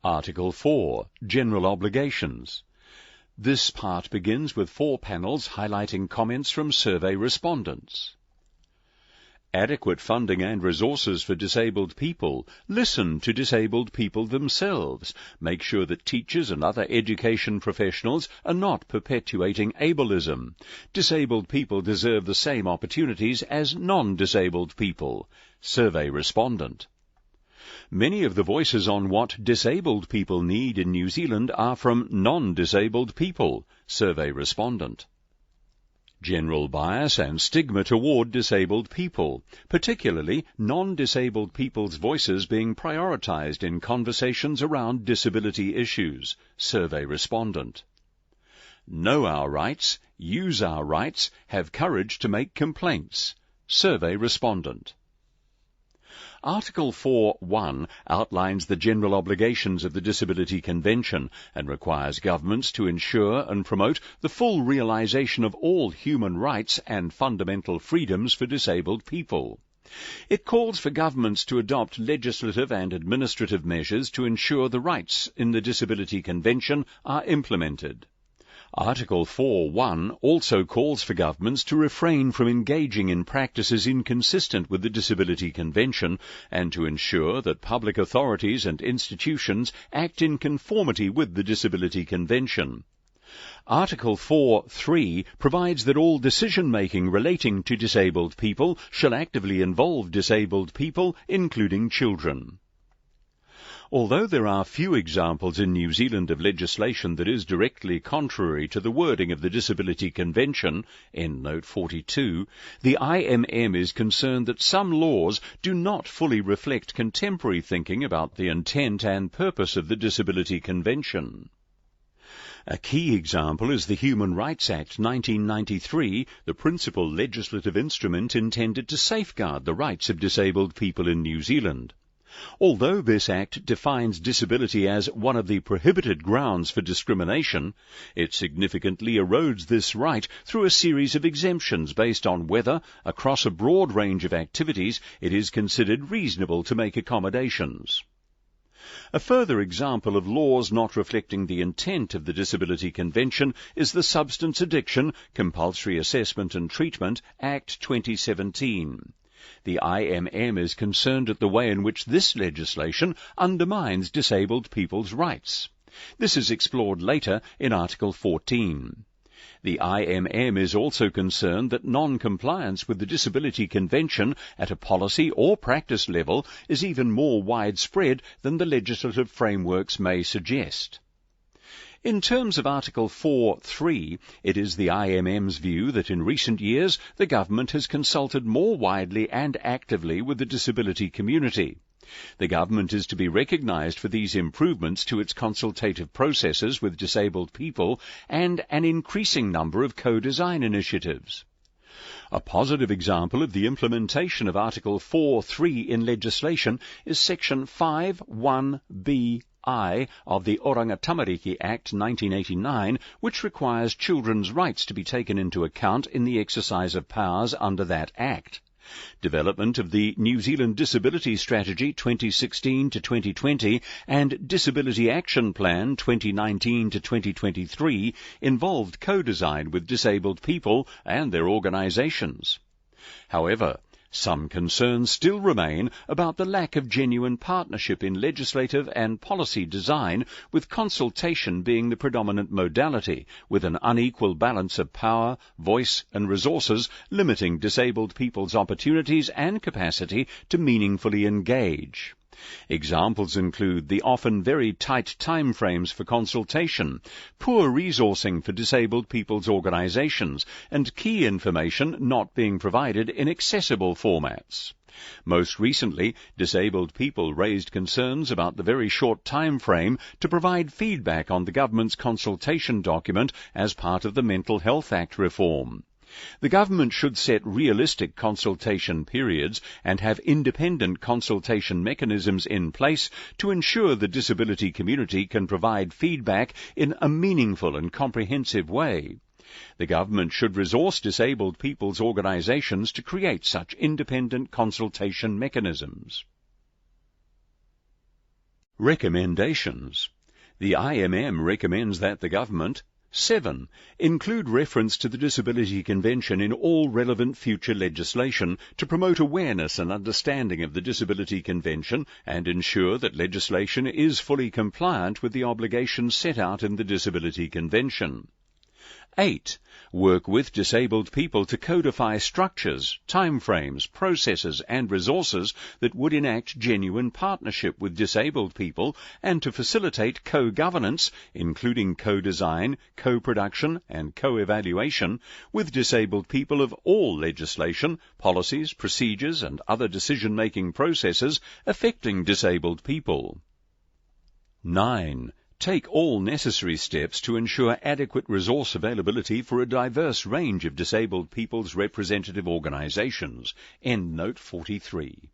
Article 4. General Obligations. This part begins with 4 panels highlighting comments from survey respondents. Adequate funding and resources for disabled people. Listen to disabled people themselves. Make sure that teachers and other education professionals are not perpetuating ableism. Disabled people deserve the same opportunities as non-disabled people. Survey respondent. Many of the voices on what disabled people need in New Zealand are from non-disabled people. Survey respondent. General bias and stigma toward disabled people, particularly non-disabled people's voices being prioritized in conversations around disability issues. Survey respondent. Know our rights, use our rights, have courage to make complaints. Survey respondent. Article 4.1 outlines the general obligations of the Disability Convention and requires governments to ensure and promote the full realization of all human rights and fundamental freedoms for disabled people. It calls for governments to adopt legislative and administrative measures to ensure the rights in the Disability Convention are implemented. Article 4.1 also calls for governments to refrain from engaging in practices inconsistent with the Disability Convention and to ensure that public authorities and institutions act in conformity with the Disability Convention. Article 4.3 provides that all decision-making relating to disabled people shall actively involve disabled people, including children. Although there are few examples in New Zealand of legislation that is directly contrary to the wording of the Disability Convention, Endnote 42, the IMM is concerned that some laws do not fully reflect contemporary thinking about the intent and purpose of the Disability Convention. A key example is the Human Rights Act 1993, the principal legislative instrument intended to safeguard the rights of disabled people in New Zealand. Although this Act defines disability as one of the prohibited grounds for discrimination, it significantly erodes this right through a series of exemptions based on whether, across a broad range of activities, it is considered reasonable to make accommodations. A further example of laws not reflecting the intent of the Disability Convention is the Substance Addiction, Compulsory Assessment and Treatment Act 2017. The IMM is concerned at the way in which this legislation undermines disabled people's rights. This is explored later in Article 14. The IMM is also concerned that non-compliance with the Disability Convention at a policy or practice level is even more widespread than the legislative frameworks may suggest. In terms of Article 4.3, it is the IMM's view that in recent years the government has consulted more widely and actively with the disability community. The government is to be recognised for these improvements to its consultative processes with disabled people and an increasing number of co-design initiatives. A positive example of the implementation of Article 4.3 in legislation is Section 5.1b of the Oranga Tamariki Act 1989, which requires children's rights to be taken into account in the exercise of powers under that Act. Development of the New Zealand Disability Strategy 2016 to 2020 and Disability Action Plan 2019 to 2023 involved co-design with disabled people and their organisations. However, some concerns still remain about the lack of genuine partnership in legislative and policy design, with consultation being the predominant modality, with an unequal balance of power, voice and resources limiting disabled people's opportunities and capacity to meaningfully engage. Examples include the often very tight timeframes for consultation, poor resourcing for disabled people's organisations, and key information not being provided in accessible formats. Most recently, disabled people raised concerns about the very short time frame to provide feedback on the government's consultation document as part of the Mental Health Act reform. The government should set realistic consultation periods and have independent consultation mechanisms in place to ensure the disability community can provide feedback in a meaningful and comprehensive way. The government should resource disabled people's organisations to create such independent consultation mechanisms. Recommendations. The IMM recommends that the government 7. Include reference to the Disability Convention in all relevant future legislation to promote awareness and understanding of the Disability Convention and ensure that legislation is fully compliant with the obligations set out in the Disability Convention. 8. Work with disabled people to codify structures, timeframes, processes and resources that would enact genuine partnership with disabled people and to facilitate co-governance, including co-design, co-production and co-evaluation with disabled people of all legislation, policies, procedures and other decision-making processes affecting disabled people. 9. Take all necessary steps to ensure adequate resource availability for a diverse range of disabled people's representative organisations. End note 43.